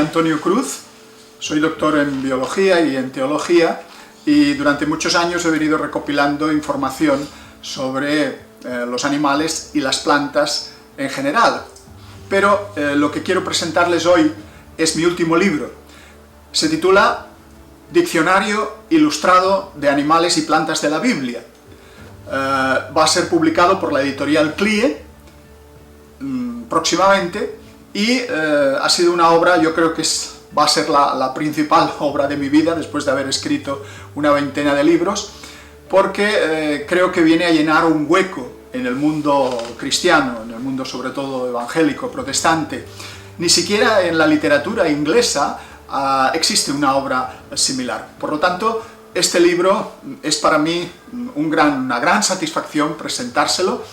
Antonio Cruz, soy doctor en biología y en teología y durante muchos años he venido recopilando información sobre los animales y las plantas en general. Pero lo que quiero presentarles hoy es mi último libro. Se titula Diccionario Ilustrado de Animales y Plantas de la Biblia. Va a ser publicado por la editorial CLIE próximamente y ha sido una obra, yo creo que va a ser la principal obra de mi vida después de haber escrito una veintena de libros, porque creo que viene a llenar un hueco en el mundo cristiano, en el mundo sobre todo evangélico, protestante. Ni siquiera en la literatura inglesa existe una obra similar. Por lo tanto, este libro es para mí una gran satisfacción presentárselo,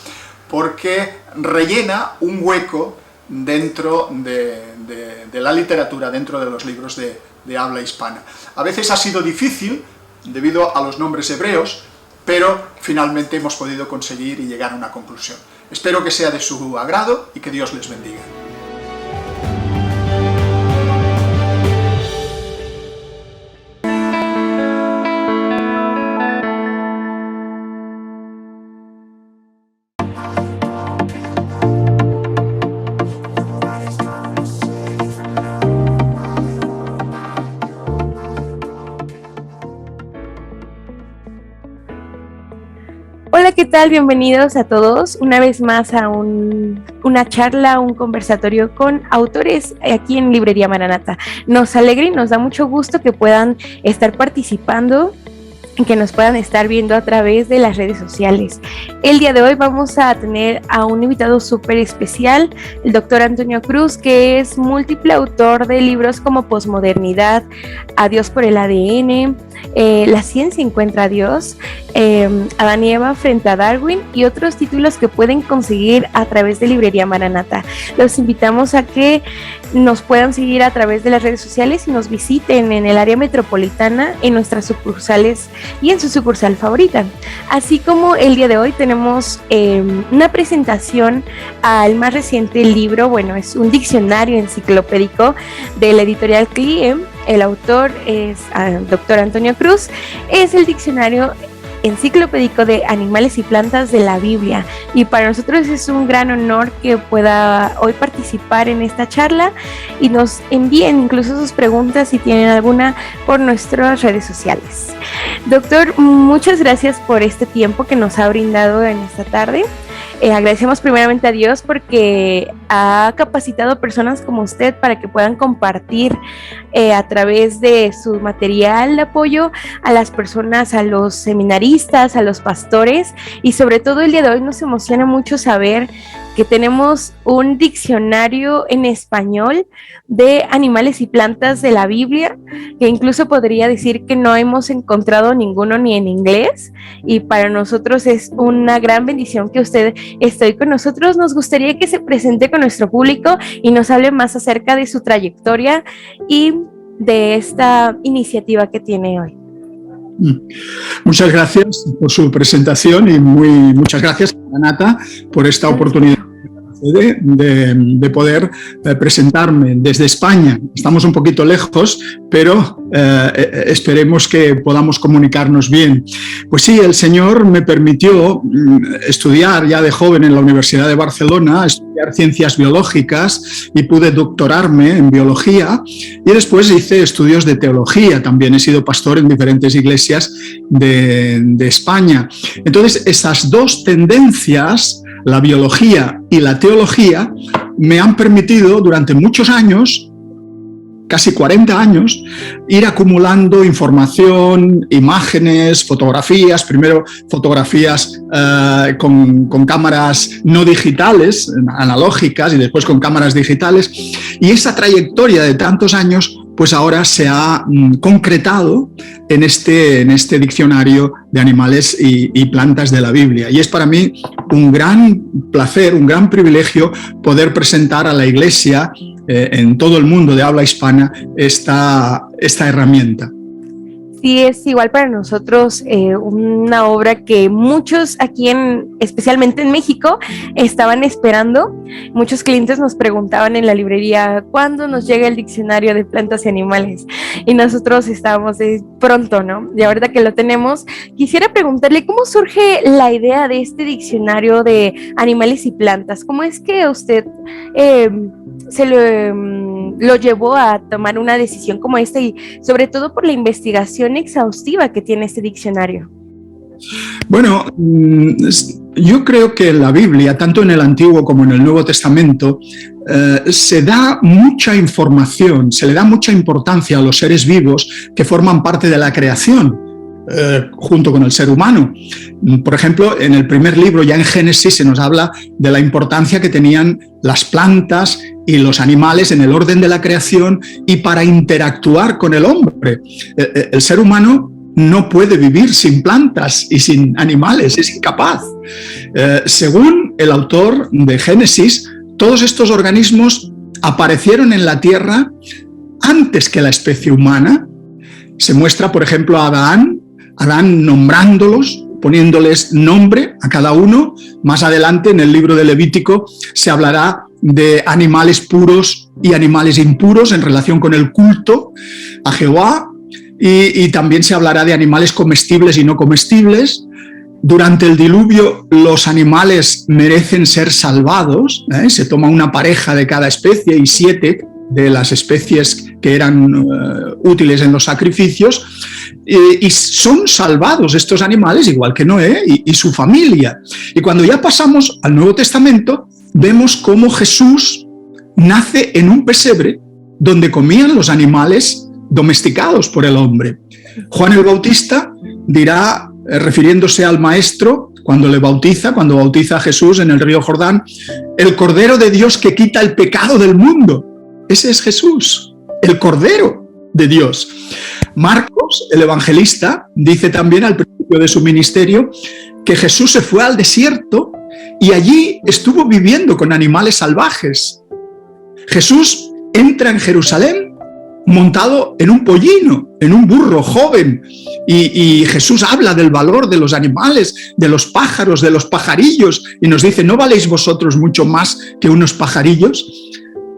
porque rellena un hueco dentro de la literatura, dentro de los libros de habla hispana. A veces ha sido difícil, debido a los nombres hebreos, pero finalmente hemos podido conseguir y llegar a una conclusión. Espero que sea de su agrado y que Dios les bendiga. Hola, ¿qué tal? Bienvenidos a todos una vez más a una charla, un conversatorio con autores aquí en Librería Maranata. Nos alegra y nos da mucho gusto que puedan estar participando, que nos puedan estar viendo a través de las redes sociales. El día de hoy vamos a tener a un invitado súper especial, el doctor Antonio Cruz, que es múltiple autor de libros como Posmodernidad, Adiós por el ADN, La ciencia encuentra a Dios, Adán y Eva frente a Darwin y otros títulos que pueden conseguir a través de Librería Maranata. Los invitamos a que nos puedan seguir a través de las redes sociales y nos visiten en el área metropolitana, en nuestras sucursales y en su sucursal favorita. Así como el día de hoy tenemos una presentación al más reciente libro, bueno, es un diccionario enciclopédico de la editorial CLIE. El autor es doctor Antonio Cruz. Es el diccionario enciclopédico de animales y plantas de la Biblia, y para nosotros es un gran honor que pueda hoy participar en esta charla y nos envíen incluso sus preguntas si tienen alguna por nuestras redes sociales. Doctor, muchas gracias por este tiempo que nos ha brindado en esta tarde. Agradecemos primeramente a Dios porque ha capacitado personas como usted para que puedan compartir a través de su material de apoyo a las personas, a los seminaristas, a los pastores, y sobre todo el día de hoy nos emociona mucho saber que tenemos un diccionario en español de animales y plantas de la Biblia, que incluso podría decir que no hemos encontrado ninguno ni en inglés, y para nosotros es una gran bendición que usted esté hoy con nosotros. Nos gustaría que se presente con nuestro público y nos hable más acerca de su trayectoria y de esta iniciativa que tiene hoy. Muchas gracias por su presentación y muchas gracias, Renata, por esta oportunidad de poder presentarme desde España. Estamos un poquito lejos, pero esperemos que podamos comunicarnos bien. Pues sí, el Señor me permitió estudiar ya de joven en la Universidad de Barcelona, estudiar ciencias biológicas y pude doctorarme en biología, y después hice estudios de teología. También he sido pastor en diferentes iglesias de España. Entonces, esas dos tendencias, la biología y la teología, me han permitido durante muchos años, casi 40 años, ir acumulando información, imágenes, fotografías, primero fotografías con cámaras no digitales, analógicas, y después con cámaras digitales, y esa trayectoria de tantos años pues ahora se ha concretado en este diccionario de animales y plantas de la Biblia. Y es para mí un gran placer, un gran privilegio poder presentar a la Iglesia en todo el mundo de habla hispana esta herramienta. Sí, es igual para nosotros una obra que muchos aquí, especialmente en México, estaban esperando. Muchos clientes nos preguntaban en la librería, ¿cuándo nos llega el diccionario de plantas y animales? Y nosotros estábamos de pronto, ¿no? Y ahorita que lo tenemos, quisiera preguntarle, ¿cómo surge la idea de este diccionario de animales y plantas? ¿Cómo es que usted lo llevó a tomar una decisión como esta y sobre todo por la investigación exhaustiva que tiene este diccionario? Bueno, yo creo que en la Biblia, tanto en el Antiguo como en el Nuevo Testamento, se da mucha información, se le da mucha importancia a los seres vivos que forman parte de la creación, junto con el ser humano. Por ejemplo, en el primer libro, ya en Génesis, se nos habla de la importancia que tenían las plantas y los animales en el orden de la creación y para interactuar con el hombre. El ser humano no puede vivir sin plantas y sin animales, es incapaz. Según el autor de Génesis, todos estos organismos aparecieron en la tierra antes que la especie humana. Se muestra, por ejemplo, a Adán nombrándolos, poniéndoles nombre a cada uno. Más adelante, en el libro de Levítico, se hablará de animales puros y animales impuros en relación con el culto a Jehová, y también se hablará de animales comestibles y no comestibles. Durante el diluvio, los animales merecen ser salvados, se toma una pareja de cada especie y 7 de las especies que eran útiles en los sacrificios, y son salvados estos animales, igual que Noé y su familia. Y cuando ya pasamos al Nuevo Testamento, vemos cómo Jesús nace en un pesebre donde comían los animales domesticados por el hombre. Juan el Bautista dirá, refiriéndose al Maestro, cuando bautiza a Jesús en el río Jordán, el Cordero de Dios que quita el pecado del mundo. Ese es Jesús, el Cordero de Dios. Marcos, el evangelista, dice también al principio de su ministerio que Jesús se fue al desierto y allí estuvo viviendo con animales salvajes. Jesús entra en Jerusalén montado en un pollino, en un burro joven, y Jesús habla del valor de los animales, de los pájaros, de los pajarillos, y nos dice, ¿no valéis vosotros mucho más que unos pajarillos?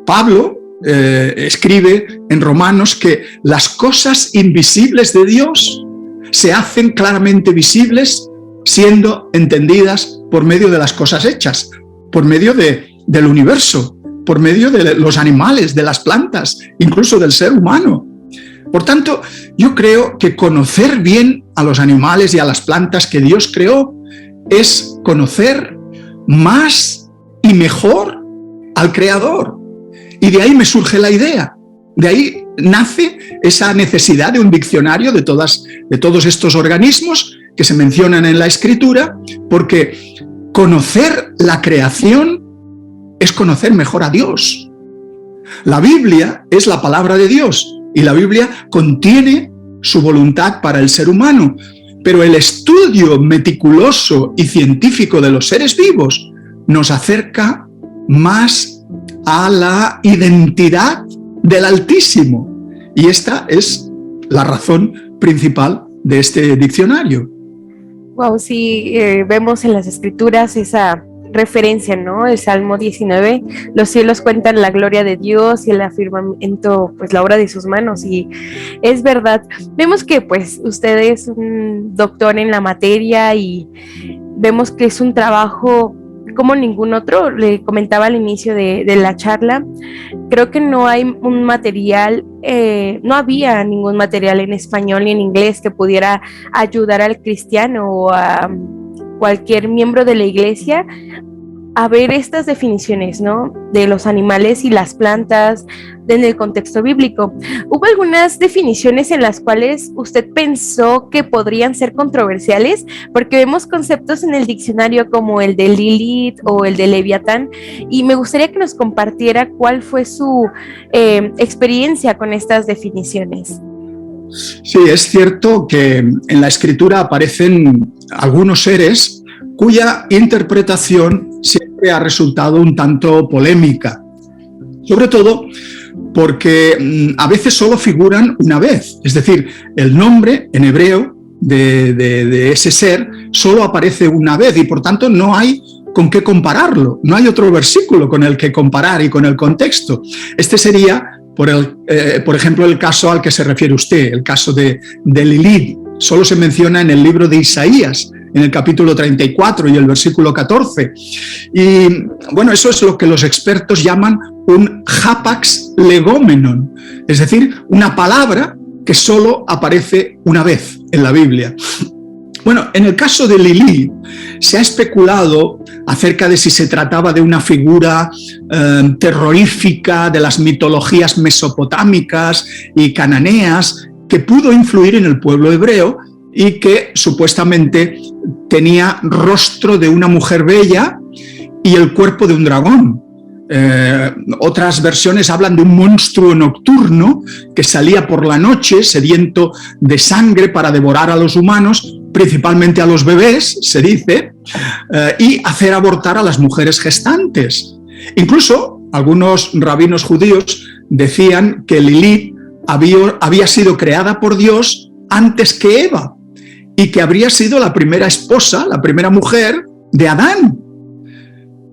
Pablo escribe en Romanos que las cosas invisibles de Dios se hacen claramente visibles siendo entendidas por medio de las cosas hechas, por medio del universo, por medio de los animales, de las plantas, incluso del ser humano. Por tanto, yo creo que conocer bien a los animales y a las plantas que Dios creó es conocer más y mejor al Creador. Y de ahí me surge la idea, de ahí nace esa necesidad de un diccionario de todos estos organismos que se mencionan en la Escritura, porque conocer la creación es conocer mejor a Dios. La Biblia es la palabra de Dios y la Biblia contiene su voluntad para el ser humano, pero el estudio meticuloso y científico de los seres vivos nos acerca más a la identidad del Altísimo, y esta es la razón principal de este diccionario. Wow, sí, vemos en las Escrituras esa referencia, ¿no? El Salmo 19, los cielos cuentan la gloria de Dios y el afirmamiento, pues la obra de sus manos, y es verdad. Vemos que pues usted es un doctor en la materia y vemos que es un trabajo como ningún otro. Le comentaba al inicio de la charla, creo que no hay un material, no había ningún material en español ni en inglés que pudiera ayudar al cristiano o a cualquier miembro de la iglesia a ver estas definiciones, ¿no? De los animales y las plantas en el contexto bíblico. ¿Hubo algunas definiciones en las cuales usted pensó que podrían ser controversiales? Porque vemos conceptos en el diccionario como el de Lilith o el de Leviatán, y me gustaría que nos compartiera cuál fue su experiencia con estas definiciones. Sí, es cierto que en la Escritura aparecen algunos seres cuya interpretación siempre ha resultado un tanto polémica, sobre todo porque a veces solo figuran una vez. Es decir, el nombre en hebreo de ese ser solo aparece una vez y por tanto no hay con qué compararlo. No hay otro versículo con el que comparar y con el contexto. Este sería, por ejemplo, el caso al que se refiere usted, el caso de Lilith. Solo se menciona en el libro de Isaías, en el capítulo 34 y el versículo 14. Y bueno, eso es lo que los expertos llaman un hapax legomenon, es decir, una palabra que solo aparece una vez en la Biblia. Bueno, en el caso de Lilith se ha especulado acerca de si se trataba de una figura terrorífica de las mitologías mesopotámicas y cananeas que pudo influir en el pueblo hebreo y que supuestamente tenía rostro de una mujer bella y el cuerpo de un dragón. Otras versiones hablan de un monstruo nocturno que salía por la noche sediento de sangre para devorar a los humanos, principalmente a los bebés, se dice, y hacer abortar a las mujeres gestantes. Incluso algunos rabinos judíos decían que Lilith había sido creada por Dios antes que Eva y que habría sido la primera esposa, la primera mujer de Adán.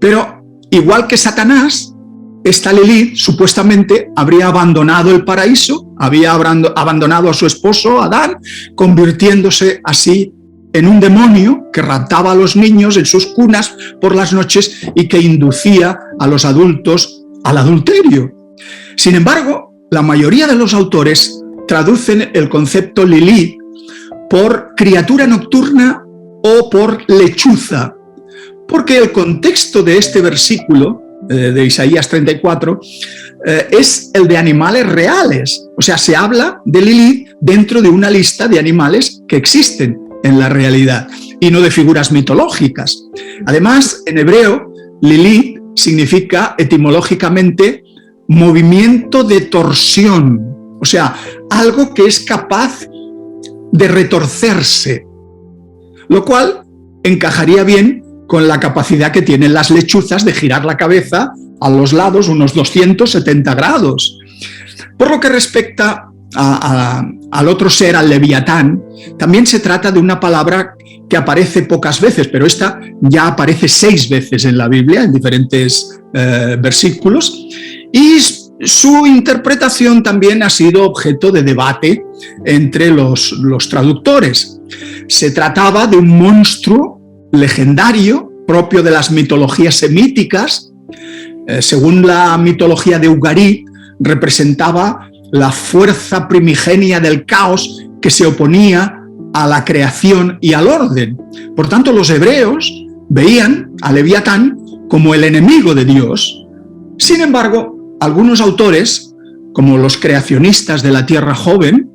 Pero igual que Satanás, esta Lilith supuestamente habría abandonado el paraíso, había abandonado a su esposo Adán, convirtiéndose así en un demonio que raptaba a los niños en sus cunas por las noches y que inducía a los adultos al adulterio. Sin embargo, la mayoría de los autores traducen el concepto Lilith por criatura nocturna o por lechuza, porque el contexto de este versículo de Isaías 34 es el de animales reales. O sea, se habla de Lilith dentro de una lista de animales que existen en la realidad y no de figuras mitológicas. Además, en hebreo, Lilith significa etimológicamente movimiento de torsión, o sea, algo que es capaz de retorcerse, lo cual encajaría bien con la capacidad que tienen las lechuzas de girar la cabeza a los lados unos 270 grados. Por lo que respecta al otro ser, al Leviatán, también se trata de una palabra que aparece pocas veces, pero esta ya aparece 6 veces en la Biblia, en diferentes versículos, y su interpretación también ha sido objeto de debate entre los traductores. Se trataba de un monstruo legendario propio de las mitologías semíticas. Según la mitología de Ugarit, representaba la fuerza primigenia del caos que se oponía a la creación y al orden. Por tanto, los hebreos veían a Leviatán como el enemigo de Dios. Sin embargo, algunos autores, como los creacionistas de la Tierra Joven,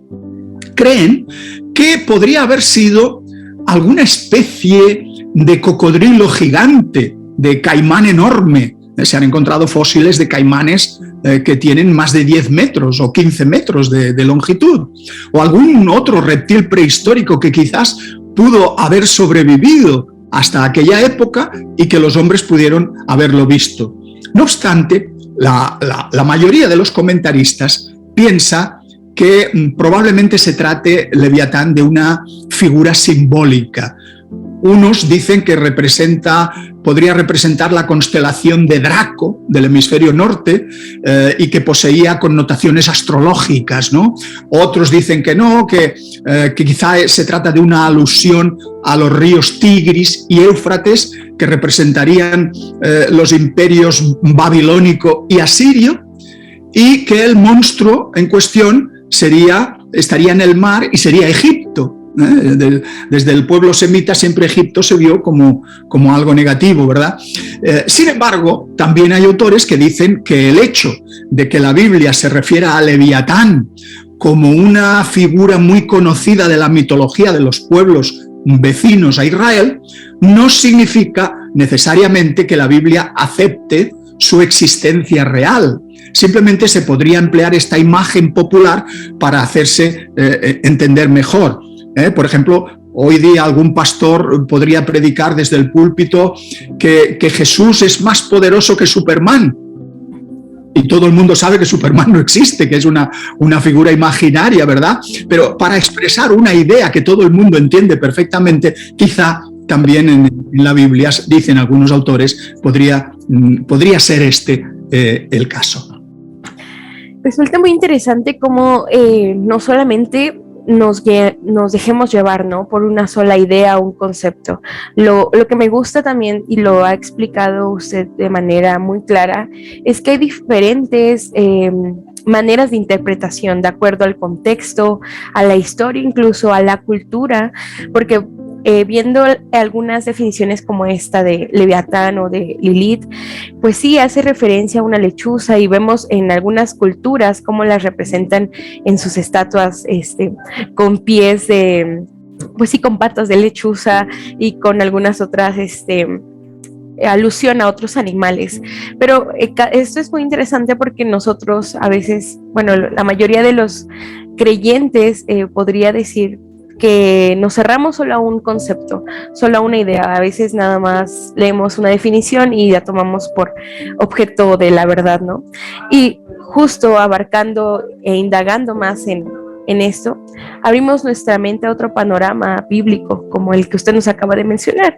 creen que podría haber sido alguna especie de cocodrilo gigante, de caimán enorme. Se han encontrado fósiles de caimanes que tienen más de 10 metros o 15 metros de longitud, o algún otro reptil prehistórico que quizás pudo haber sobrevivido hasta aquella época y que los hombres pudieron haberlo visto. No obstante, la mayoría de los comentaristas piensa que probablemente se trate Leviatán de una figura simbólica. Unos dicen que podría representar la constelación de Draco, del hemisferio norte, y que poseía connotaciones astrológicas, ¿no? Otros dicen que no, que quizá se trata de una alusión a los ríos Tigris y Éufrates, que representarían los imperios babilónico y asirio, y que el monstruo en cuestión estaría en el mar y sería Egipto. Desde el pueblo semita siempre Egipto se vio como algo negativo, ¿verdad? Sin embargo, también hay autores que dicen que el hecho de que la Biblia se refiera a Leviatán como una figura muy conocida de la mitología de los pueblos vecinos a Israel no significa necesariamente que la Biblia acepte su existencia real. Simplemente se podría emplear esta imagen popular para hacerse entender mejor. Por ejemplo, hoy día algún pastor podría predicar desde el púlpito que Jesús es más poderoso que Superman. y todo el mundo sabe que Superman no existe, que es una figura imaginaria, ¿verdad? Pero para expresar una idea que todo el mundo entiende perfectamente, quizá también en la Biblia, dicen algunos autores, podría ser este el caso. Resulta muy interesante cómo no solamente nos dejemos llevar, ¿no?, por una sola idea o un concepto. Lo que me gusta también, y lo ha explicado usted de manera muy clara, es que hay diferentes maneras de interpretación de acuerdo al contexto, a la historia, incluso a la cultura, porque viendo algunas definiciones como esta de Leviatán o de Lilith, pues sí hace referencia a una lechuza, y vemos en algunas culturas cómo las representan en sus estatuas con pies de, pues sí, con patas de lechuza, y con algunas otras alusión a otros animales. Pero esto es muy interesante porque nosotros a veces, bueno, la mayoría de los creyentes podría decir que nos cerramos solo a un concepto, solo a una idea. A veces nada más leemos una definición y la tomamos por objeto de la verdad, ¿no? Y justo abarcando e indagando más en esto, abrimos nuestra mente a otro panorama bíblico como el que usted nos acaba de mencionar,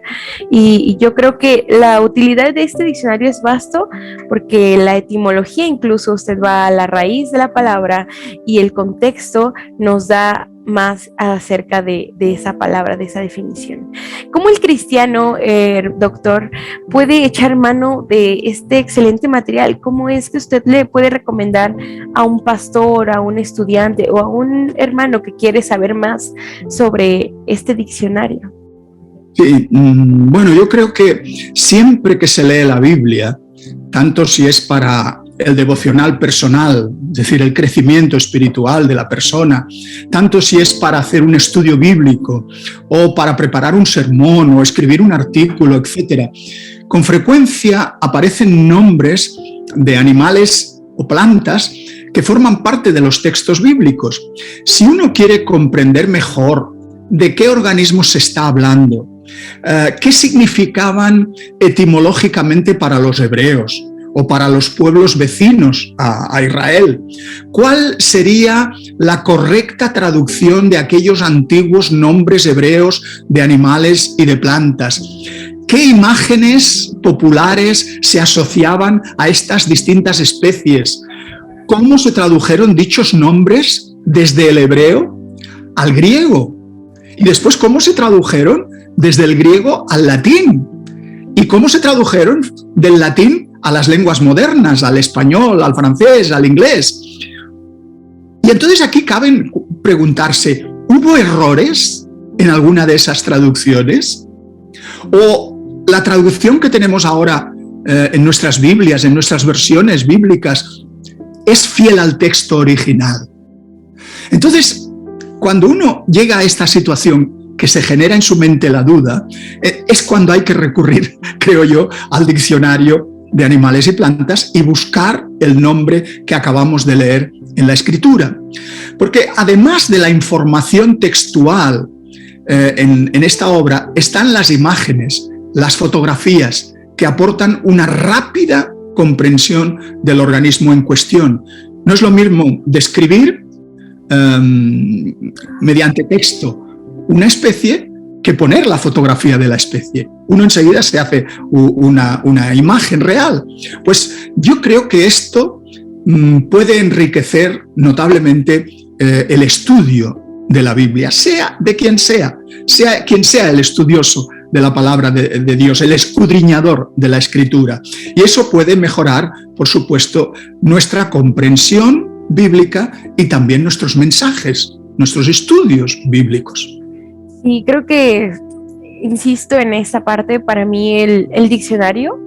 y yo creo que la utilidad de este diccionario es vasto, porque la etimología, incluso usted va a la raíz de la palabra, y el contexto nos da más acerca de esa palabra, de esa definición. ¿Cómo el cristiano, doctor, puede echar mano de este excelente material? ¿Cómo es que usted le puede recomendar a un pastor, a un estudiante o a un hermano que quiere saber más sobre este diccionario? Sí, bueno, yo creo que siempre que se lee la Biblia, tanto si es para el devocional personal, es decir, el crecimiento espiritual de la persona, tanto si es para hacer un estudio bíblico o para preparar un sermón o escribir un artículo, etc., con frecuencia aparecen nombres de animales o plantas que forman parte de los textos bíblicos. Si uno quiere comprender mejor de qué organismos se está hablando, qué significaban etimológicamente para los hebreos o para los pueblos vecinos a Israel, ¿cuál sería la correcta traducción de aquellos antiguos nombres hebreos de animales y de plantas? ¿Qué imágenes populares se asociaban a estas distintas especies? ¿Cómo se tradujeron dichos nombres desde el hebreo al griego? Y después, ¿cómo se tradujeron desde el griego al latín? ¿Y cómo se tradujeron del latín a las lenguas modernas, al español, al francés, al inglés? Y entonces aquí cabe preguntarse, ¿hubo errores en alguna de esas traducciones? ¿O la traducción que tenemos ahora en nuestras Biblias, en nuestras versiones bíblicas, es fiel al texto original? Entonces, cuando uno llega a esta situación que se genera en su mente la duda, es cuando hay que recurrir, creo yo, al diccionario de animales y plantas y buscar el nombre que acabamos de leer en la Escritura. Porque además de la información textual en esta obra, están las imágenes, las fotografías, que aportan una rápida comprensión del organismo en cuestión. No es lo mismo describir mediante texto una especie que poner la fotografía de la especie. Uno enseguida se hace una imagen real. Pues yo creo que esto puede enriquecer notablemente el estudio de la Biblia, sea de quien sea quien sea el estudioso de la palabra de Dios, el escudriñador de la Escritura. Y eso puede mejorar, por supuesto, nuestra comprensión bíblica y también nuestros mensajes, nuestros estudios bíblicos. Sí, creo que, insisto en esta parte, para mí el diccionario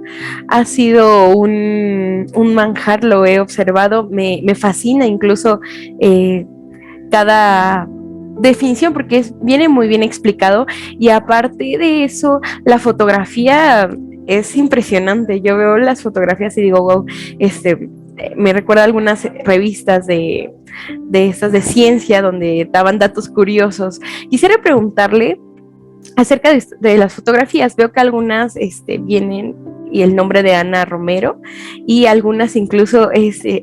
ha sido un manjar, lo he observado, me fascina incluso cada definición, porque viene muy bien explicado, y aparte de eso, la fotografía es impresionante. Yo veo las fotografías y digo, wow, me recuerda algunas revistas de estas de ciencia donde daban datos curiosos. Quisiera preguntarle acerca de las fotografías. Veo que algunas vienen y el nombre de Ana Romero, y algunas incluso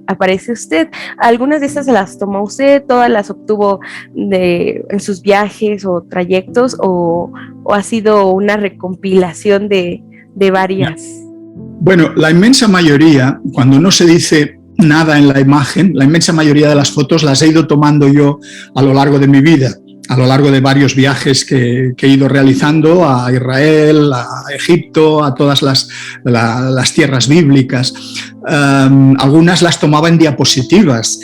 aparece usted. Algunas de esas las tomó usted, todas las obtuvo en sus viajes o trayectos, o ha sido una recompilación de varias. Bueno, la inmensa mayoría, cuando no se dice nada en la imagen, la inmensa mayoría de las fotos las he ido tomando yo a lo largo de mi vida, a lo largo de varios viajes que he ido realizando a Israel, a Egipto, a todas las tierras bíblicas. Algunas las tomaba en diapositivas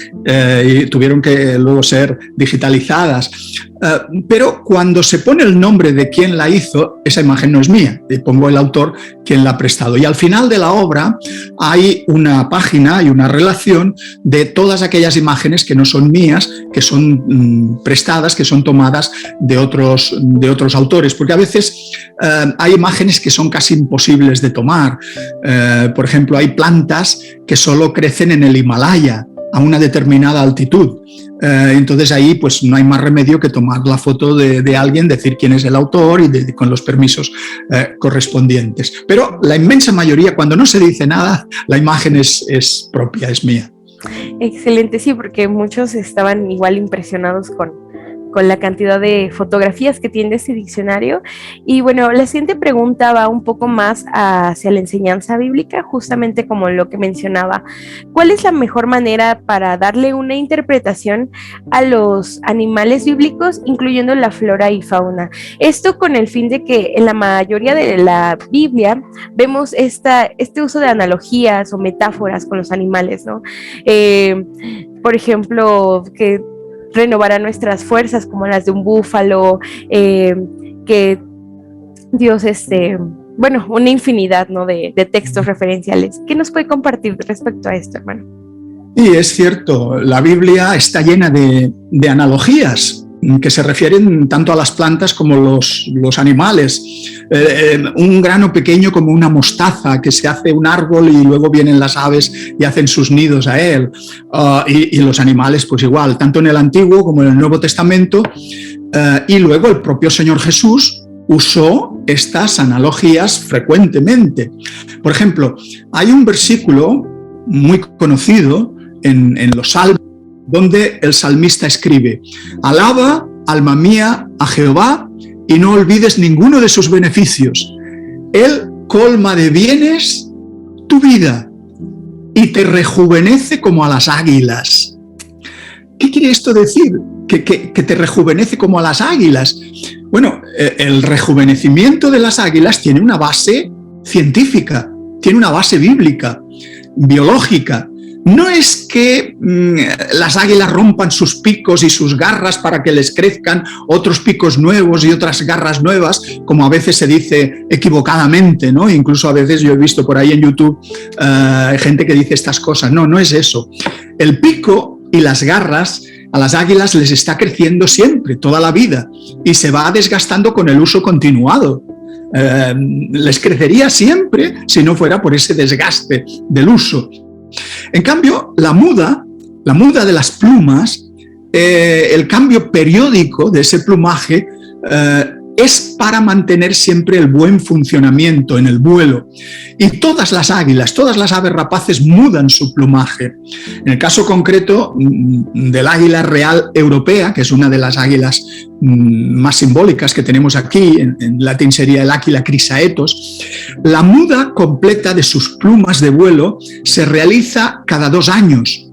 y tuvieron que luego ser digitalizadas. Pero cuando se pone el nombre de quien la hizo, esa imagen no es mía, pongo el autor quien la ha prestado. Y al final de la obra hay una página y una relación de todas aquellas imágenes que no son mías, que son prestadas, que son tomadas de otros autores, porque a veces hay imágenes que son casi imposibles de tomar. Por ejemplo, hay plantas que solo crecen en el Himalaya a una determinada altitud. Entonces ahí pues no hay más remedio que tomar la foto de alguien, decir quién es el autor y con los permisos correspondientes. Pero la inmensa mayoría, cuando no se dice nada, la imagen es propia, es mía. Excelente, sí, porque muchos estaban igual impresionados con la cantidad de fotografías que tiene este diccionario. Y bueno, la siguiente pregunta va un poco más hacia la enseñanza bíblica, justamente como lo que mencionaba. ¿Cuál es la mejor manera para darle una interpretación a los animales bíblicos, incluyendo la flora y fauna? Esto con el fin de que en la mayoría de la Biblia vemos este uso de analogías o metáforas con los animales, ¿no? Por ejemplo, que renovará nuestras fuerzas como las de un búfalo, que Dios, bueno, una infinidad, ¿no?, de textos referenciales. ¿Qué nos puede compartir respecto a esto, hermano? Sí, es cierto, la Biblia está llena de analogías que se refieren tanto a las plantas como los animales. Un grano pequeño como una mostaza, que se hace un árbol y luego vienen las aves y hacen sus nidos a él. Y los animales pues igual, tanto en el Antiguo como en el Nuevo Testamento. Y luego el propio Señor Jesús usó estas analogías frecuentemente. Por ejemplo, hay un versículo muy conocido en los Salmos, donde el salmista escribe: alaba, alma mía, a Jehová, y no olvides ninguno de sus beneficios. Él colma de bienes tu vida y te rejuvenece como a las águilas. ¿Qué quiere esto decir? Que te rejuvenece como a las águilas. Bueno, el rejuvenecimiento de las águilas tiene una base científica, tiene una base bíblica, biológica. No es que las águilas rompan sus picos y sus garras para que les crezcan otros picos nuevos y otras garras nuevas, como a veces se dice equivocadamente, ¿no? Incluso a veces yo he visto por ahí en YouTube gente que dice estas cosas. No, no es eso. El pico y las garras a las águilas les está creciendo siempre, toda la vida, y se va desgastando con el uso continuado. Les crecería siempre si no fuera por ese desgaste del uso. En cambio, la muda de las plumas, el cambio periódico de ese plumaje es para mantener siempre el buen funcionamiento en el vuelo. Y todas las águilas, todas las aves rapaces mudan su plumaje. En el caso concreto del águila real europea, que es una de las águilas más simbólicas que tenemos aquí, en latín sería el Aquila chrysaetos, la muda completa de sus plumas de vuelo se realiza cada 2 años,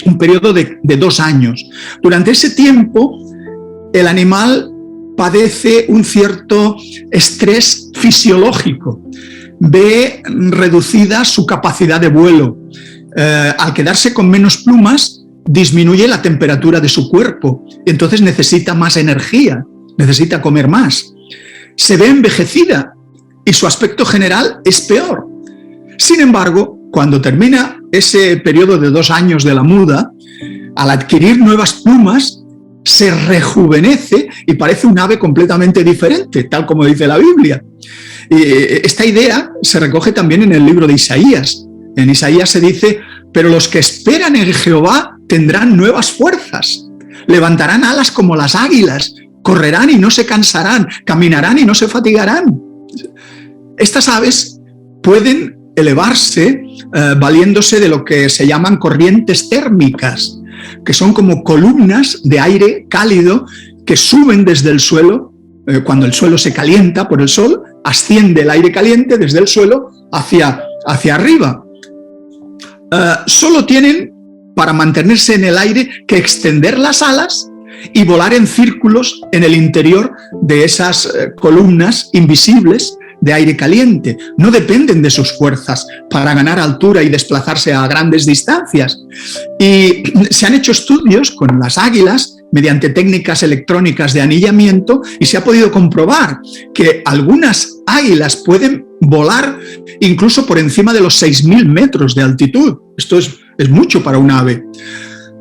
un periodo de 2 años. Durante ese tiempo, el animal padece un cierto estrés fisiológico, ve reducida su capacidad de vuelo. Al quedarse con menos plumas, disminuye la temperatura de su cuerpo y entonces necesita más energía, necesita comer más. Se ve envejecida y su aspecto general es peor. Sin embargo, cuando termina ese periodo de 2 años de la muda, al adquirir nuevas plumas, se rejuvenece y parece un ave completamente diferente, tal como dice la Biblia. Y esta idea se recoge también en el libro de Isaías. En Isaías se dice: pero los que esperan en Jehová tendrán nuevas fuerzas, levantarán alas como las águilas, correrán y no se cansarán, caminarán y no se fatigarán. Estas aves pueden elevarse valiéndose de lo que se llaman corrientes térmicas, que son como columnas de aire cálido que suben desde el suelo. Cuando el suelo se calienta por el sol, asciende el aire caliente desde el suelo hacia arriba. Solo tienen, para mantenerse en el aire, que extender las alas y volar en círculos en el interior de esas columnas invisibles de aire caliente. No dependen de sus fuerzas para ganar altura y desplazarse a grandes distancias. Y se han hecho estudios con las águilas mediante técnicas electrónicas de anillamiento y se ha podido comprobar que algunas águilas pueden volar incluso por encima de los 6.000 metros de altitud. Esto es mucho para un ave.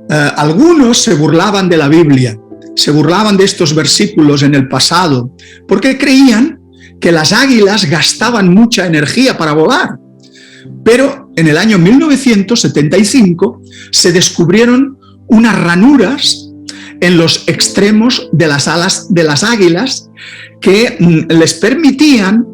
Algunos se burlaban de la Biblia, se burlaban de estos versículos en el pasado, porque creían que las águilas gastaban mucha energía para volar. Pero en el año 1975 se descubrieron unas ranuras en los extremos de las alas de las águilas que les permitían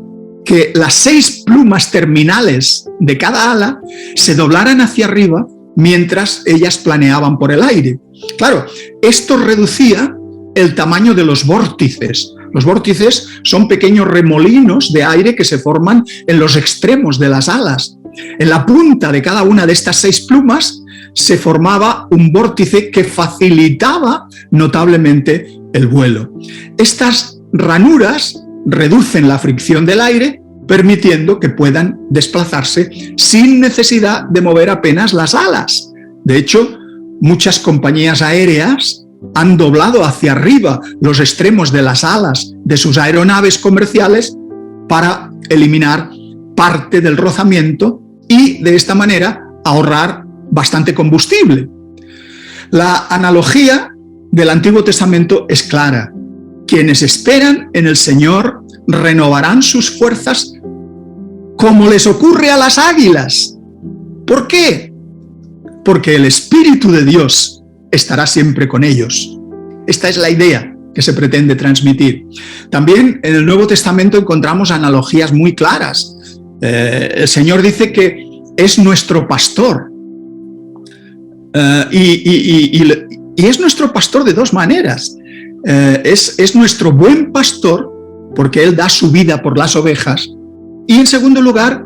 que las 6 plumas terminales de cada ala se doblaran hacia arriba mientras ellas planeaban por el aire. Claro, esto reducía el tamaño de los vórtices. Los vórtices son pequeños remolinos de aire que se forman en los extremos de las alas. En la punta de cada una de estas 6 plumas se formaba un vórtice que facilitaba notablemente el vuelo. Estas ranuras reducen la fricción del aire, permitiendo que puedan desplazarse sin necesidad de mover apenas las alas. De hecho, muchas compañías aéreas han doblado hacia arriba los extremos de las alas de sus aeronaves comerciales para eliminar parte del rozamiento y de esta manera ahorrar bastante combustible. La analogía del Antiguo Testamento es clara. Quienes esperan en el Señor renovarán sus fuerzas como les ocurre a las águilas. ¿Por qué? Porque el Espíritu de Dios estará siempre con ellos. Esta es la idea que se pretende transmitir. También en el Nuevo Testamento encontramos analogías muy claras. El Señor dice que es nuestro pastor. Y es nuestro pastor de 2 maneras. Es nuestro buen pastor porque Él da su vida por las ovejas. Y en segundo lugar,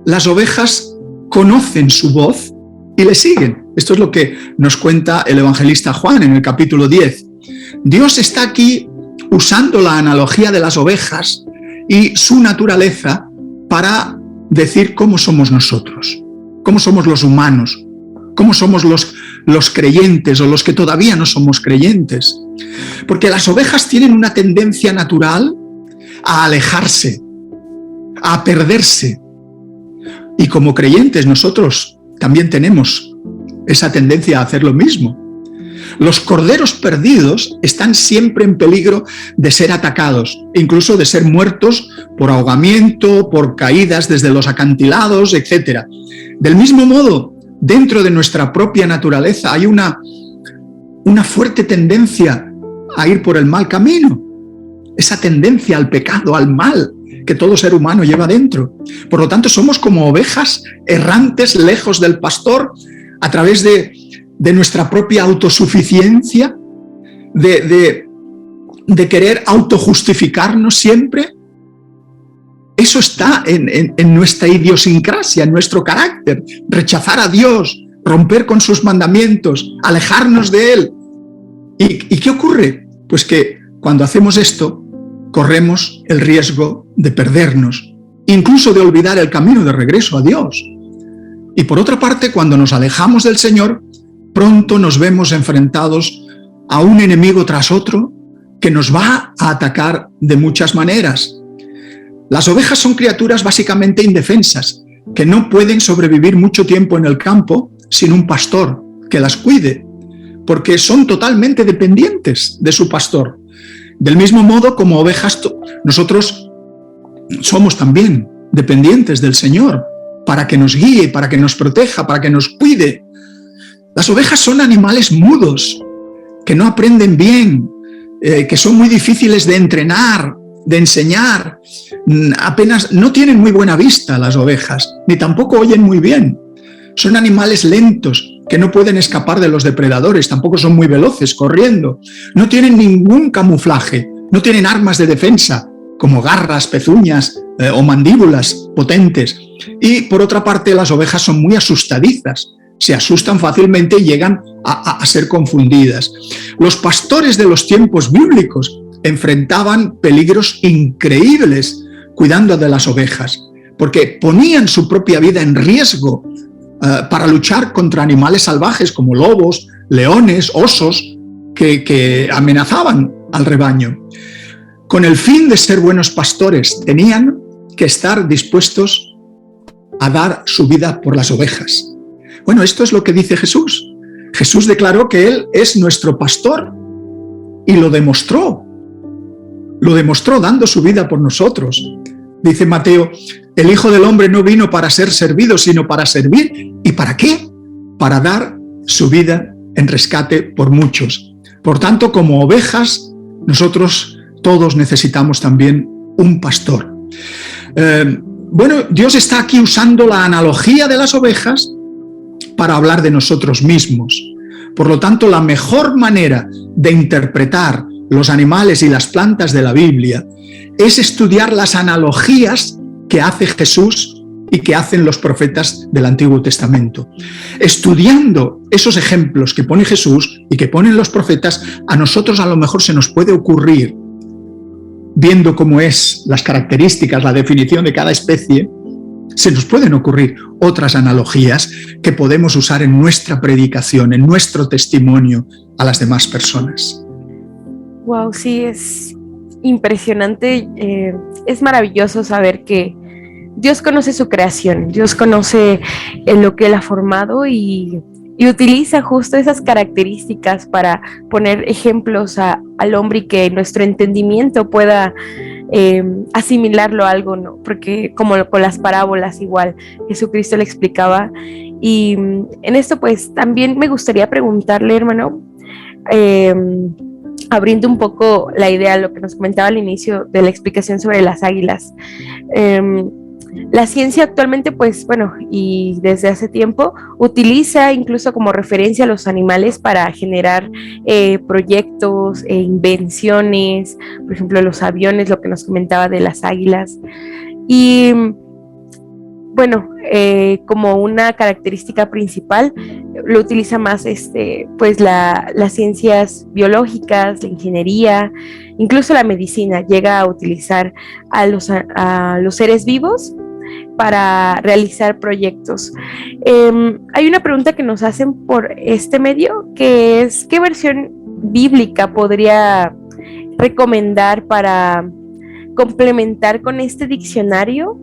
las ovejas conocen su voz y le siguen. Esto es lo que nos cuenta el evangelista Juan en el capítulo 10. Dios está aquí usando la analogía de las ovejas y su naturaleza para decir cómo somos nosotros, cómo somos los humanos, cómo somos los creyentes o los que todavía no somos creyentes. Porque las ovejas tienen una tendencia natural a alejarse, a perderse. Y como creyentes nosotros también tenemos esa tendencia a hacer lo mismo. Los corderos perdidos están siempre en peligro de ser atacados, incluso de ser muertos por ahogamiento, por caídas desde los acantilados, etc. Del mismo modo, dentro de nuestra propia naturaleza hay una fuerte tendencia a ir por el mal camino. Esa tendencia al pecado, al mal, que todo ser humano lleva dentro. Por lo tanto, somos como ovejas errantes lejos del pastor a través de nuestra propia autosuficiencia, de querer autojustificarnos siempre. Eso está en nuestra idiosincrasia, en nuestro carácter. Rechazar a Dios, romper con sus mandamientos, alejarnos de Él. ¿Y qué ocurre? Pues que cuando hacemos esto, corremos el riesgo de perdernos, incluso de olvidar el camino de regreso a Dios. Y por otra parte, cuando nos alejamos del Señor, pronto nos vemos enfrentados a un enemigo tras otro que nos va a atacar de muchas maneras. Las ovejas son criaturas básicamente indefensas, que no pueden sobrevivir mucho tiempo en el campo sin un pastor que las cuide, porque son totalmente dependientes de su pastor. Del mismo modo, como ovejas, nosotros somos también dependientes del Señor para que nos guíe, para que nos proteja, para que nos cuide. Las ovejas son animales mudos, que no aprenden bien, que son muy difíciles de entrenar, de enseñar. Apenas no tienen muy buena vista las ovejas, ni tampoco oyen muy bien. Son animales lentos que no pueden escapar de los depredadores, tampoco son muy veloces corriendo. No tienen ningún camuflaje, no tienen armas de defensa como garras, pezuñas o mandíbulas potentes. Y por otra parte, las ovejas son muy asustadizas. Se asustan fácilmente y llegan a ser confundidas. Los pastores de los tiempos bíblicos enfrentaban peligros increíbles cuidando de las ovejas, porque ponían su propia vida en riesgo para luchar contra animales salvajes como lobos, leones, osos, que amenazaban al rebaño. Con el fin de ser buenos pastores, tenían que estar dispuestos a dar su vida por las ovejas. Bueno, esto es lo que dice Jesús. Jesús declaró que Él es nuestro pastor y lo demostró dando su vida por nosotros. Dice Mateo, el Hijo del Hombre no vino para ser servido, sino para servir. ¿Y para qué? Para dar su vida en rescate por muchos. Por tanto, como ovejas, nosotros todos necesitamos también un pastor. Bueno, Dios está aquí usando la analogía de las ovejas para hablar de nosotros mismos. Por lo tanto, la mejor manera de interpretar los animales y las plantas de la Biblia es estudiar las analogías que hace Jesús y que hacen los profetas del Antiguo Testamento. Estudiando esos ejemplos que pone Jesús y que ponen los profetas, a nosotros a lo mejor se nos puede ocurrir, viendo cómo es las características, la definición de cada especie, se nos pueden ocurrir otras analogías que podemos usar en nuestra predicación, en nuestro testimonio a las demás personas. Wow, sí, es impresionante. Es maravilloso saber que Dios conoce su creación, Dios conoce lo que Él ha formado y utiliza justo esas características para poner ejemplos al hombre y que nuestro entendimiento pueda asimilarlo a algo, ¿no? Porque como con las parábolas igual, Jesucristo le explicaba. Y en esto pues también me gustaría preguntarle, hermano, abriendo un poco la idea, lo que nos comentaba al inicio de la explicación sobre las águilas. La ciencia actualmente, pues bueno, y desde hace tiempo, utiliza incluso como referencia a los animales para generar proyectos e invenciones, por ejemplo, los aviones, lo que nos comentaba de las águilas. Y bueno, como una característica principal, lo utiliza más pues las ciencias biológicas, la ingeniería, incluso la medicina llega a utilizar a los seres vivos para realizar proyectos. Hay una pregunta que nos hacen por este medio, que es ¿qué versión bíblica podría recomendar para complementar con este diccionario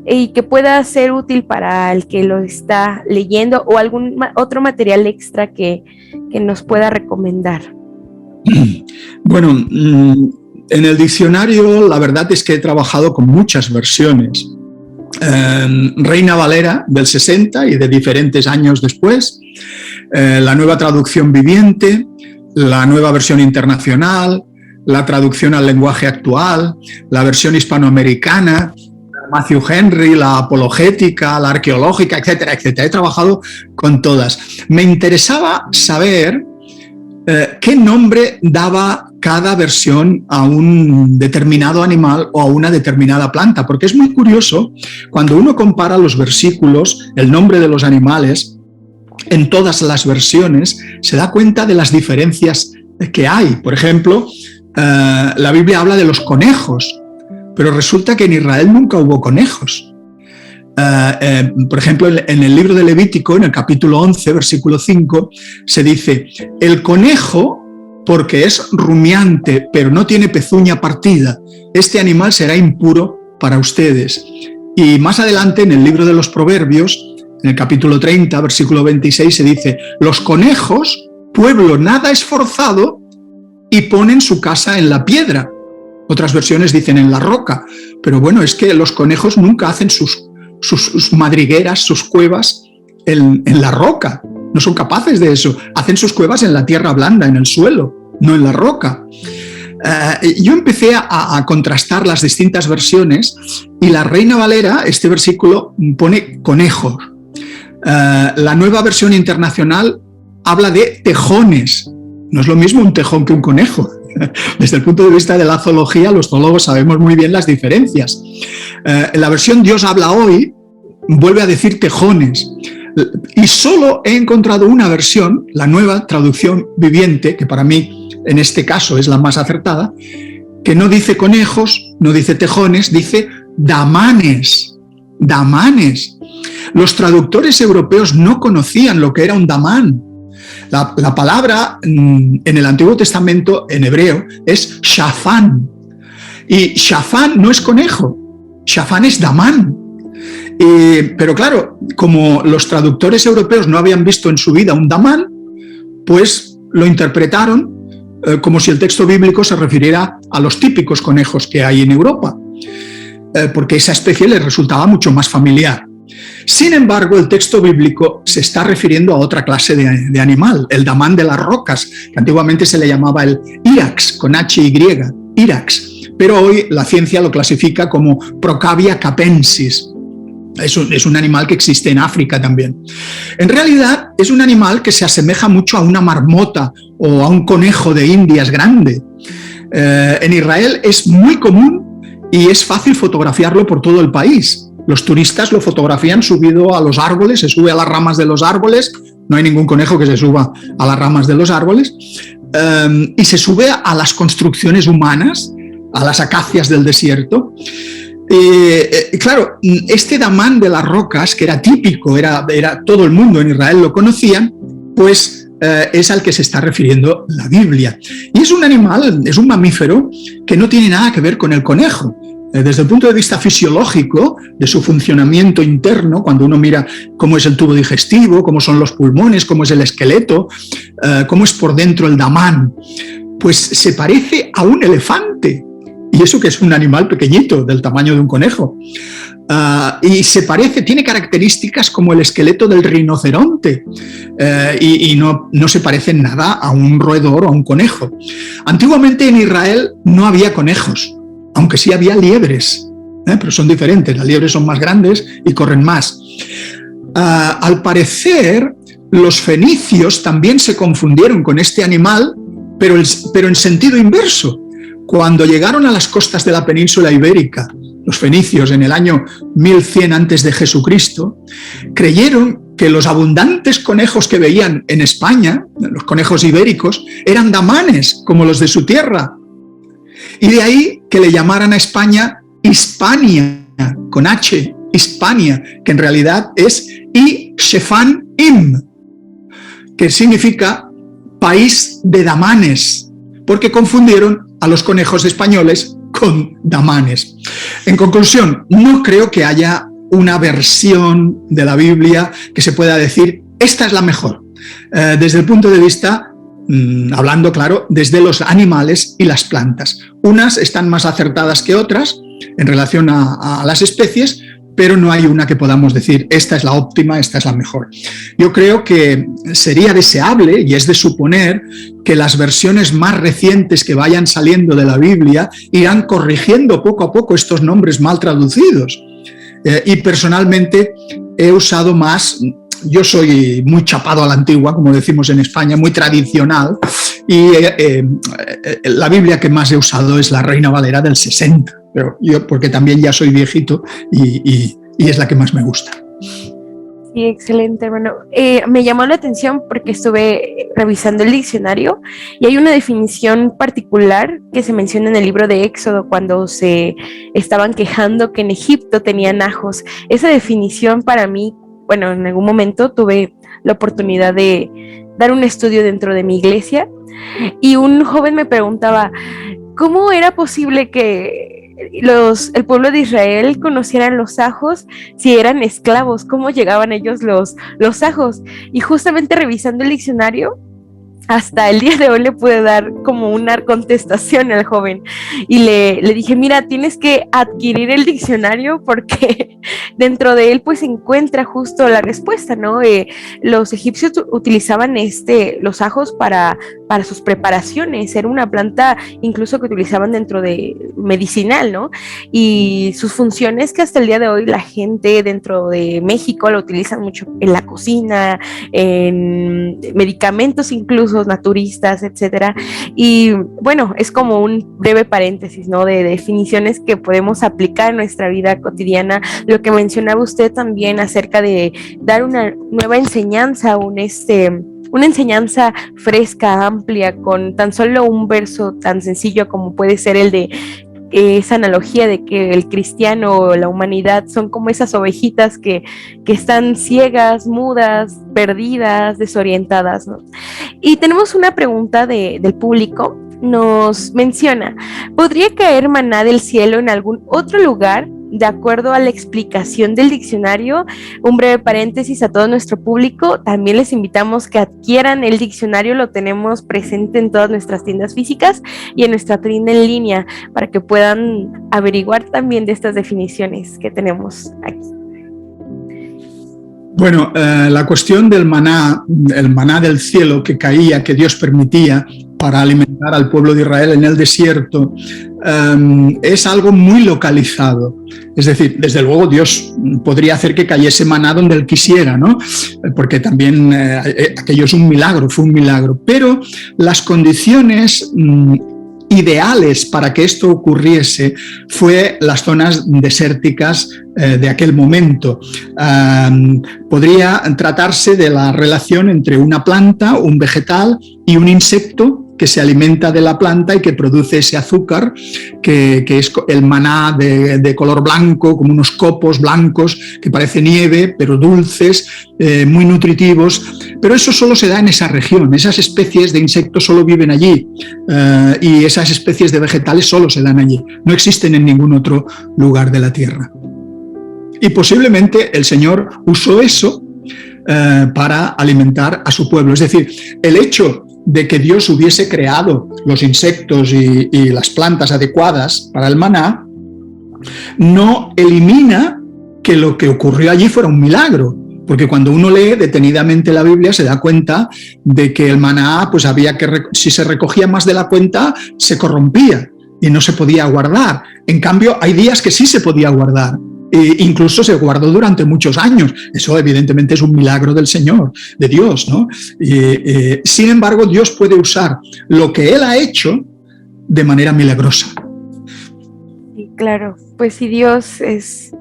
y que pueda ser útil para el que lo está leyendo, o algún otro material extra que nos pueda recomendar? Bueno, en el diccionario la verdad es que he trabajado con muchas versiones. Reina Valera del 60 y de diferentes años después, la Nueva Traducción Viviente, la Nueva Versión Internacional, la traducción al lenguaje actual, la versión hispanoamericana, Matthew Henry, la apologética, la arqueológica, etcétera, etcétera. He trabajado con todas. Me interesaba saber qué nombre daba cada versión a un determinado animal o a una determinada planta, porque es muy curioso cuando uno compara los versículos, el nombre de los animales, en todas las versiones, se da cuenta de las diferencias que hay. Por ejemplo, la Biblia habla de los conejos, pero resulta que en Israel nunca hubo conejos. Por ejemplo, en el libro de Levítico, en el capítulo 11, versículo 5, se dice: el conejo, porque es rumiante, pero no tiene pezuña partida, este animal será impuro para ustedes. Y más adelante, en el libro de los Proverbios, en el capítulo 30, versículo 26, se dice: los conejos, pueblo nada esforzado, y ponen su casa en la piedra. Otras versiones dicen en la roca, pero bueno, es que los conejos nunca hacen sus madrigueras, sus cuevas en la roca. No son capaces de eso. Hacen sus cuevas en la tierra blanda, en el suelo, no en la roca. Yo empecé a contrastar las distintas versiones y la Reina Valera, este versículo, pone conejos. La Nueva Versión Internacional habla de tejones. No es lo mismo un tejón que un conejo. Desde el punto de vista de la zoología, los zoólogos sabemos muy bien las diferencias. En la versión Dios habla hoy, vuelve a decir tejones. Y solo he encontrado una versión, la Nueva Traducción Viviente, que para mí en este caso es la más acertada, que no dice conejos, no dice tejones, dice damanes. Damanes. Los traductores europeos no conocían lo que era un damán. La palabra en el Antiguo Testamento, en hebreo, es shafán. Y shafán no es conejo, shafán es damán. Pero claro, como los traductores europeos no habían visto en su vida un damán, pues lo interpretaron como si el texto bíblico se refiriera a los típicos conejos que hay en Europa, porque esa especie les resultaba mucho más familiar. Sin embargo, el texto bíblico se está refiriendo a otra clase de animal, el damán de las rocas, que antiguamente se le llamaba el irax, con H-Y, irax, pero hoy la ciencia lo clasifica como Procavia capensis. Es un animal que existe en África también. En realidad es un animal que se asemeja mucho a una marmota o a un conejo de Indias grande. En Israel es muy común y es fácil fotografiarlo por todo el país. Los turistas lo fotografían subido a los árboles, se sube a las ramas de los árboles, no hay ningún conejo que se suba a las ramas de los árboles, y se sube a las construcciones humanas, a las acacias del desierto. Claro, este damán de las rocas, que era típico, era todo el mundo en Israel lo conocían, pues es al que se está refiriendo la Biblia. Y es un animal, es un mamífero que no tiene nada que ver con el conejo. Desde el punto de vista fisiológico, de su funcionamiento interno, cuando uno mira cómo es el tubo digestivo, cómo son los pulmones, cómo es el esqueleto, cómo es por dentro el damán, pues se parece a un elefante. Y eso que es un animal pequeñito, del tamaño de un conejo. Y se parece, tiene características como el esqueleto del rinoceronte, y no se parece en nada a un roedor o a un conejo. Antiguamente en Israel no había conejos, aunque sí había liebres, pero son diferentes, las liebres son más grandes y corren más. Al parecer, los fenicios también se confundieron con este animal, pero en sentido inverso. Cuando llegaron a las costas de la península ibérica, los fenicios en el año 1100 antes de Jesucristo, creyeron que los abundantes conejos que veían en España, los conejos ibéricos, eran damanes como los de su tierra. Y de ahí que le llamaran a España Hispania, con H, Hispania, que en realidad es I Shefan Im, que significa país de damanes, porque confundieron a los conejos españoles con damanes. En conclusión, no creo que haya una versión de la Biblia que se pueda decir, esta es la mejor. Desde el punto de vista, hablando claro, desde los animales y las plantas. Unas están más acertadas que otras en relación a las especies, pero no hay una que podamos decir, esta es la óptima, esta es la mejor. Yo creo que sería deseable, y es de suponer, que las versiones más recientes que vayan saliendo de la Biblia irán corrigiendo poco a poco estos nombres mal traducidos. Y personalmente he usado más, yo soy muy chapado a la antigua, como decimos en España, muy tradicional, y la Biblia que más he usado es la Reina Valera del 60. Pero yo, porque también ya soy viejito y es la que más me gusta. Sí, excelente, hermano. Me llamó la atención porque estuve revisando el diccionario y hay una definición particular que se menciona en el libro de Éxodo cuando se estaban quejando que en Egipto tenían ajos. Esa definición para mí, bueno, en algún momento tuve la oportunidad de dar un estudio dentro de mi iglesia y un joven me preguntaba, ¿cómo era posible que el pueblo de Israel conocieran los ajos si eran esclavos? ¿Cómo llegaban ellos los ajos? Y justamente revisando el diccionario, hasta el día de hoy le pude dar como una contestación al joven y le dije, mira, tienes que adquirir el diccionario porque dentro de él pues se encuentra justo la respuesta, ¿no? Los egipcios utilizaban los ajos para para sus preparaciones. Era una planta incluso que utilizaban dentro de medicinal, ¿no? Y sus funciones que hasta el día de hoy la gente dentro de México la utilizan mucho en la cocina, en medicamentos incluso naturistas, etcétera. Y bueno, es como un breve paréntesis, ¿no? De definiciones que podemos aplicar en nuestra vida cotidiana. Lo que mencionaba usted también acerca de dar una nueva enseñanza, una enseñanza fresca, amplia, con tan solo un verso tan sencillo como puede ser el de esa analogía de que el cristiano o la humanidad son como esas ovejitas que están ciegas, mudas, perdidas, desorientadas, ¿no? Y tenemos una pregunta del público. Nos menciona, ¿podría caer maná del cielo en algún otro lugar de acuerdo a la explicación del diccionario? Un breve paréntesis a todo nuestro público, también les invitamos que adquieran el diccionario, lo tenemos presente en todas nuestras tiendas físicas y en nuestra tienda en línea para que puedan averiguar también de estas definiciones que tenemos aquí. Bueno, la cuestión del maná, el maná del cielo que caía, que Dios permitía para alimentar al pueblo de Israel en el desierto, es algo muy localizado. Es decir, desde luego Dios podría hacer que cayese maná donde Él quisiera, ¿no? Porque también aquello es un milagro, fue un milagro. Pero las condiciones ideales para que esto ocurriese fue las zonas desérticas de aquel momento. Podría tratarse de la relación entre una planta, un vegetal y un insecto que se alimenta de la planta y que produce ese azúcar que es el maná de color blanco, como unos copos blancos que parece nieve, pero dulces, muy nutritivos. Pero eso solo se da en esa región, esas especies de insectos solo viven allí y esas especies de vegetales solo se dan allí, no existen en ningún otro lugar de la tierra. Y posiblemente el Señor usó eso para alimentar a su pueblo. Es decir, el hecho de que Dios hubiese creado los insectos y las plantas adecuadas para el maná no elimina que lo que ocurrió allí fuera un milagro. Porque cuando uno lee detenidamente la Biblia se da cuenta de que el maná, pues si se recogía más de la cuenta, se corrompía y no se podía guardar. En cambio, hay días que sí se podía guardar. E incluso se guardó durante muchos años. Eso evidentemente es un milagro del Señor, de Dios, ¿no? Sin embargo, Dios puede usar lo que Él ha hecho de manera milagrosa. Sí, claro, pues si Dios es...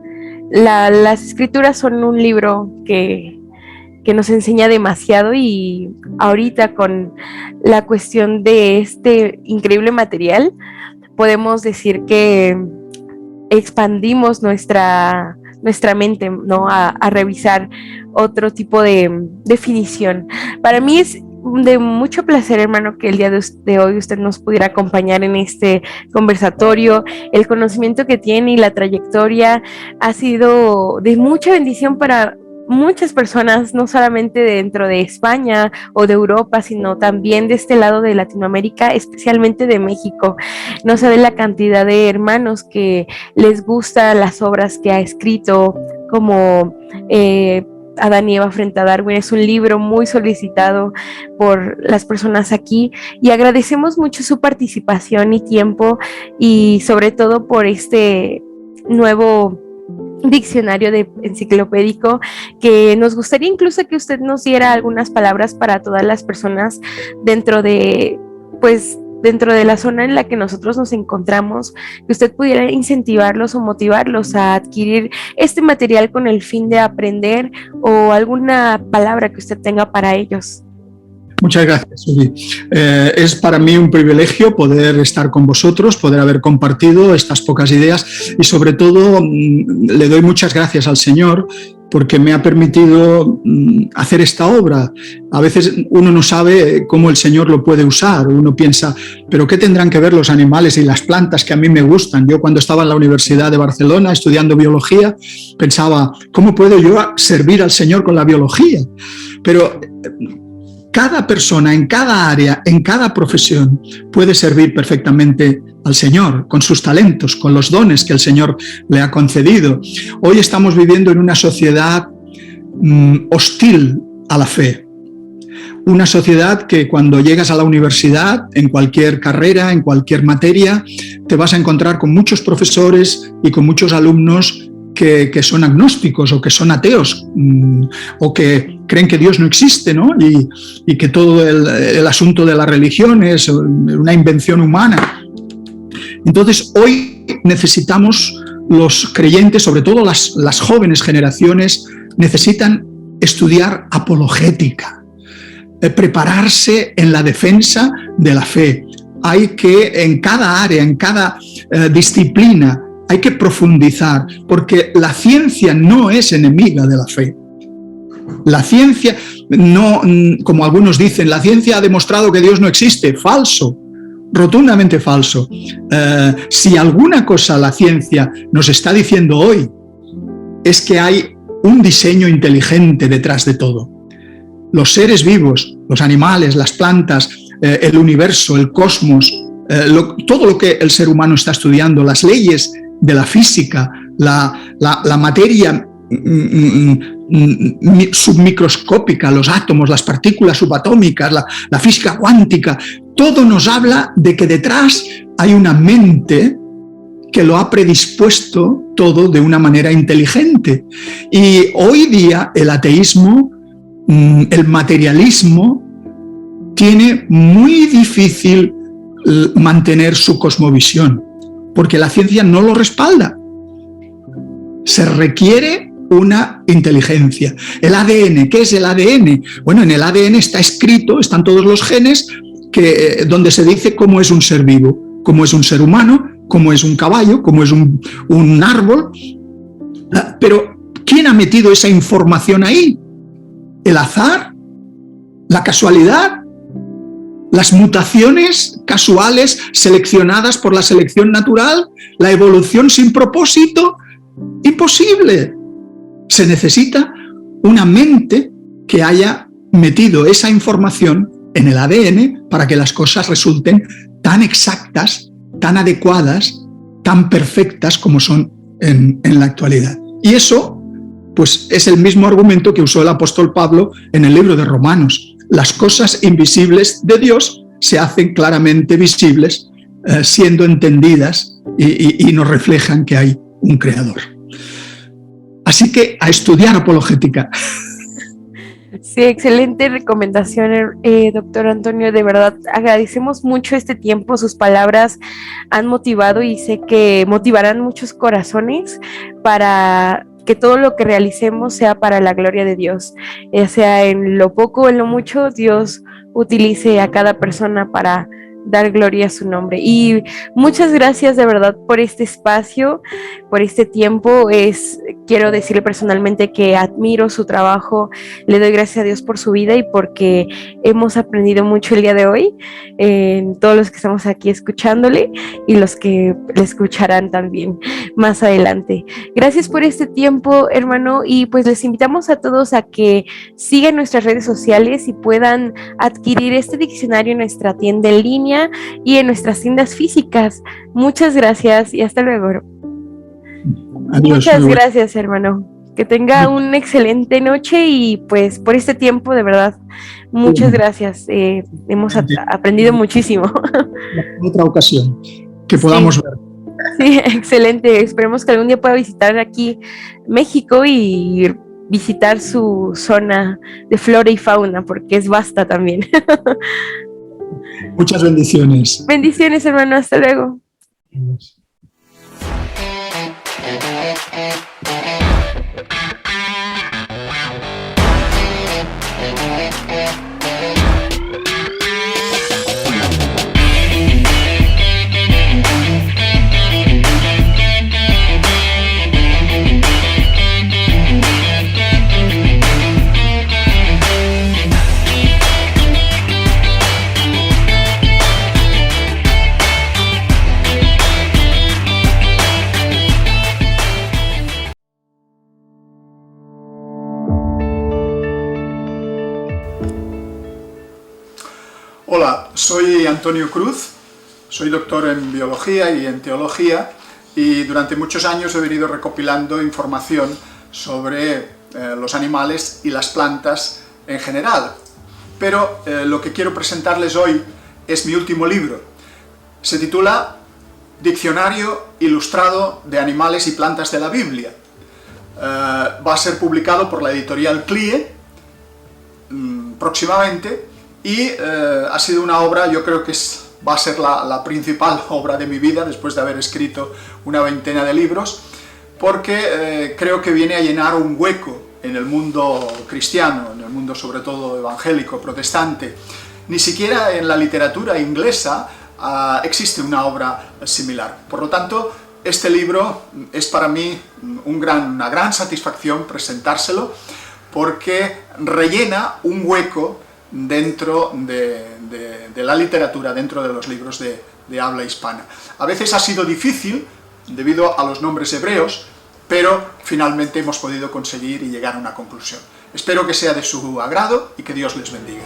Las escrituras son un libro que nos enseña demasiado, y ahorita con la cuestión de este increíble material podemos decir que expandimos nuestra mente, ¿no? A revisar otro tipo de definición. Para mí es de mucho placer, hermano, que el día de hoy usted nos pudiera acompañar en este conversatorio. El conocimiento que tiene y la trayectoria ha sido de mucha bendición para muchas personas, no solamente dentro de España o de Europa, sino también de este lado de Latinoamérica, especialmente de México. No sabe la cantidad de hermanos que les gustan las obras que ha escrito, como Adán y Eva frente a Darwin. Es un libro muy solicitado por las personas aquí, y agradecemos mucho su participación y tiempo, y sobre todo por este nuevo diccionario enciclopédico, que nos gustaría incluso que usted nos diera algunas palabras para todas las personas dentro de la zona en la que nosotros nos encontramos, que usted pudiera incentivarlos o motivarlos a adquirir este material con el fin de aprender, o alguna palabra que usted tenga para ellos. Muchas gracias, Uri. Es para mí un privilegio poder estar con vosotros, poder haber compartido estas pocas ideas, y sobre todo le doy muchas gracias al Señor porque me ha permitido hacer esta obra. A veces uno no sabe cómo el Señor lo puede usar. Uno piensa, ¿pero qué tendrán que ver los animales y las plantas que a mí me gustan? Yo, cuando estaba en la Universidad de Barcelona estudiando biología, pensaba, ¿cómo puedo yo servir al Señor con la biología? Pero cada persona, en cada área, en cada profesión, puede servir perfectamente al Señor, con sus talentos, con los dones que el Señor le ha concedido. Hoy estamos viviendo en una sociedad hostil a la fe, una sociedad que cuando llegas a la universidad, en cualquier carrera, en cualquier materia, te vas a encontrar con muchos profesores y con muchos alumnos que son agnósticos o que son ateos o que creen que Dios no existe, ¿no? Y que todo el asunto de la religión es una invención humana. Entonces, hoy necesitamos, los creyentes, sobre todo las jóvenes generaciones, necesitan estudiar apologética, prepararse en la defensa de la fe. Hay que, en cada área, en cada disciplina, hay que profundizar, porque la ciencia no es enemiga de la fe. La ciencia, no, como algunos dicen, la ciencia ha demostrado que Dios no existe. Falso, rotundamente falso. Si alguna cosa la ciencia nos está diciendo hoy, es que hay un diseño inteligente detrás de todo. Los seres vivos, los animales, las plantas, el universo, el cosmos, todo lo que el ser humano está estudiando, las leyes de la física, la materia submicroscópica, los átomos, las partículas subatómicas, la física cuántica, todo nos habla de que detrás hay una mente que lo ha predispuesto todo de una manera inteligente. Y hoy día el ateísmo, el materialismo, tiene muy difícil mantener su cosmovisión, porque la ciencia no lo respalda. Se requiere una inteligencia. El ADN, ¿qué es el ADN? Bueno, en el ADN está escrito, están todos los genes donde se dice cómo es un ser vivo, cómo es un ser humano, cómo es un caballo, cómo es un árbol. Pero ¿quién ha metido esa información ahí? ¿El azar? ¿La casualidad? ¿Las mutaciones casuales seleccionadas por la selección natural? ¿La evolución sin propósito? Imposible. Se necesita una mente que haya metido esa información en el ADN para que las cosas resulten tan exactas, tan adecuadas, tan perfectas como son en la actualidad. Y eso, pues, es el mismo argumento que usó el apóstol Pablo en el libro de Romanos. Las cosas invisibles de Dios se hacen claramente visibles, siendo entendidas y nos reflejan que hay un creador. Así que a estudiar apologética. Sí, excelente recomendación, doctor Antonio. De verdad, agradecemos mucho este tiempo. Sus palabras han motivado y sé que motivarán muchos corazones para que todo lo que realicemos sea para la gloria de Dios. Sea en lo poco o en lo mucho, Dios utilice a cada persona para dar gloria a su nombre. Y muchas gracias de verdad por este espacio, por este tiempo. Quiero decirle personalmente que admiro su trabajo, le doy gracias a Dios por su vida y porque hemos aprendido mucho el día de hoy, todos los que estamos aquí escuchándole y los que le escucharán también más adelante. Gracias por este tiempo, hermano, y pues les invitamos a todos a que sigan nuestras redes sociales y puedan adquirir este diccionario en nuestra tienda en línea y en nuestras tiendas físicas. Muchas gracias y hasta luego. Adiós. Muchas gracias, hermano. Que tenga una excelente noche y pues por este tiempo, de verdad, muchas gracias. Hemos aprendido muchísimo. En otra ocasión que podamos ver. Sí, excelente. Esperemos que algún día pueda visitar aquí México y visitar su zona de flora y fauna, porque es vasta también. Muchas bendiciones. Bendiciones, hermano. Hasta luego. Hola, soy Antonio Cruz, soy doctor en biología y en teología y durante muchos años he venido recopilando información sobre los animales y las plantas en general. pero lo que quiero presentarles hoy es mi último libro. Se titula Diccionario Ilustrado de Animales y Plantas de la Biblia. Va a ser publicado por la editorial CLIE próximamente y ha sido una obra, yo creo que va a ser la principal obra de mi vida después de haber escrito una veintena de libros, porque creo que viene a llenar un hueco en el mundo cristiano, en el mundo sobre todo evangélico, protestante. Ni siquiera en la literatura inglesa existe una obra similar. Por lo tanto, este libro es para mí una gran satisfacción presentárselo, porque rellena un hueco dentro de la literatura, dentro de los libros de habla hispana. A veces ha sido difícil, debido a los nombres hebreos, pero finalmente hemos podido conseguir y llegar a una conclusión. Espero que sea de su agrado y que Dios les bendiga.